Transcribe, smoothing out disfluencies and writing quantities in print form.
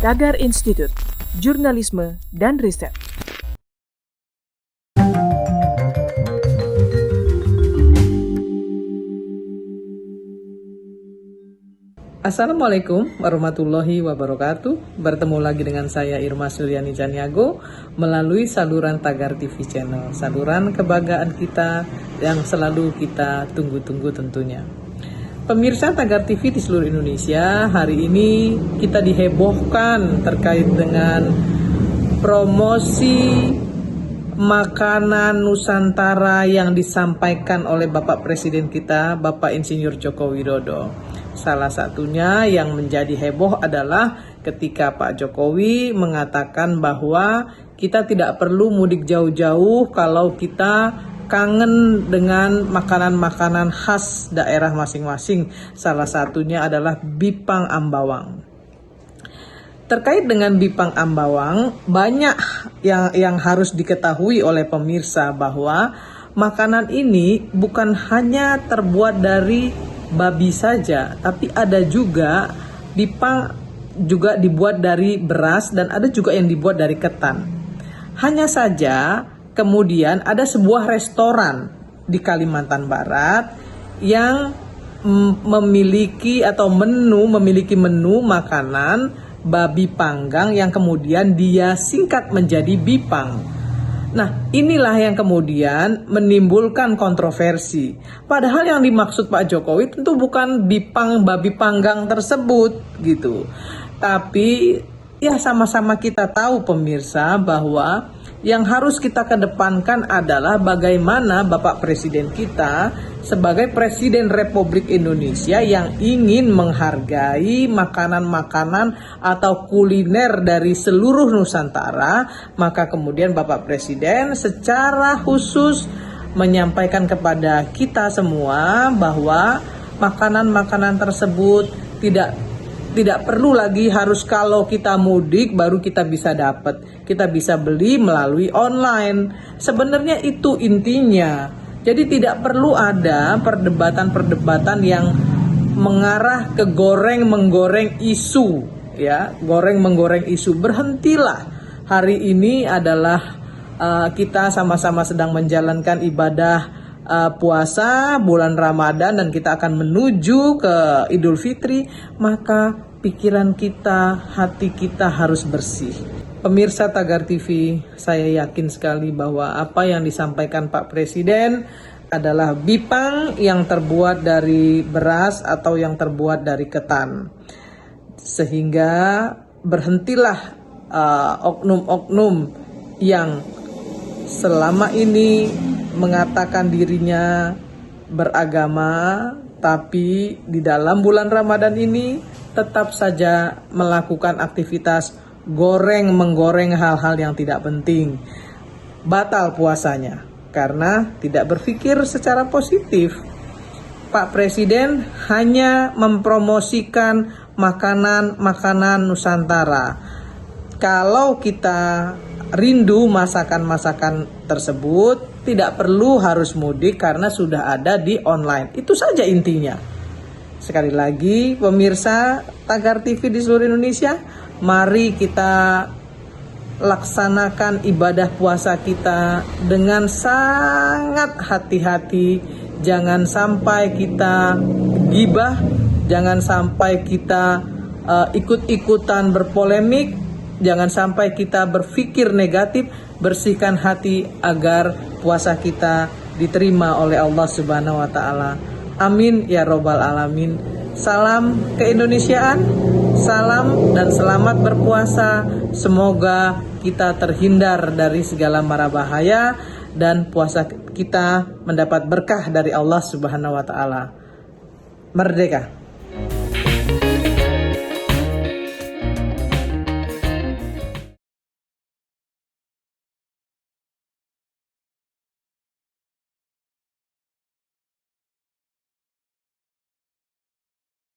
Tagar Institut Jurnalisme dan Riset. Assalamualaikum warahmatullahi wabarakatuh. Bertemu lagi dengan saya Irma Suryani Caniago melalui saluran Tagar TV Channel, saluran kebanggaan kita yang selalu kita tunggu-tunggu tentunya. Pemirsa Tagar TV di seluruh Indonesia, hari ini kita dihebohkan terkait dengan promosi makanan Nusantara yang disampaikan oleh Bapak Presiden kita, Bapak Insinyur Joko Widodo. Salah satunya yang menjadi heboh adalah ketika Pak Jokowi mengatakan bahwa kita tidak perlu mudik jauh-jauh kalau kita kangen dengan makanan-makanan khas daerah masing-masing. Salah satunya adalah Bipang Ambawang. Terkait dengan Bipang Ambawang, banyak yang harus diketahui oleh pemirsa bahwa makanan ini bukan hanya terbuat dari babi saja, tapi ada juga bipang juga dibuat dari beras dan ada juga yang dibuat dari ketan. Hanya saja kemudian ada sebuah restoran di Kalimantan Barat yang memiliki menu makanan babi panggang yang kemudian dia singkat menjadi bipang. Nah, inilah yang kemudian menimbulkan kontroversi. Padahal yang dimaksud Pak Jokowi tentu bukan bipang babi panggang tersebut gitu. Tapi ya sama-sama kita tahu pemirsa bahwa yang harus kita kedepankan adalah bagaimana Bapak Presiden kita sebagai Presiden Republik Indonesia yang ingin menghargai makanan-makanan atau kuliner dari seluruh Nusantara, maka kemudian Bapak Presiden secara khusus menyampaikan kepada kita semua bahwa makanan-makanan tersebut tidak perlu lagi harus kalau kita mudik baru kita bisa dapat. Kita bisa beli melalui online. Sebenarnya itu intinya. Jadi tidak perlu ada perdebatan-perdebatan yang mengarah ke goreng-menggoreng isu, ya, goreng-menggoreng isu. Berhentilah. Hari ini adalah kita sama-sama sedang menjalankan ibadah puasa bulan Ramadan dan kita akan menuju ke Idul Fitri, maka pikiran kita, hati kita harus bersih. Pemirsa Tagar TV, saya yakin sekali bahwa apa yang disampaikan Pak Presiden adalah bipang yang terbuat dari beras atau yang terbuat dari ketan. Sehingga berhentilah oknum-oknum yang selama ini mengatakan dirinya beragama, tapi di dalam bulan Ramadan ini tetap saja melakukan aktivitas menggoreng hal-hal yang tidak penting. Batal puasanya karena tidak berpikir secara positif. Pak Presiden hanya mempromosikan makanan-makanan Nusantara. Kalau kita rindu masakan-masakan tersebut, tidak perlu harus mudik karena sudah ada di online. Itu saja intinya. Sekali lagi pemirsa Tagar TV di seluruh Indonesia, mari kita laksanakan ibadah puasa kita dengan sangat hati-hati. Jangan sampai kita gibah, jangan sampai kita ikut-ikutan berpolemik, jangan sampai kita berpikir negatif. Bersihkan hati agar puasa kita diterima oleh Allah Subhanahu wa Ta'ala. Amin ya Robbal Alamin. Salam keindonesiaan, salam dan selamat berpuasa. Semoga kita terhindar dari segala mara bahaya dan puasa kita mendapat berkah dari Allah Subhanahu wa Ta'ala. Merdeka!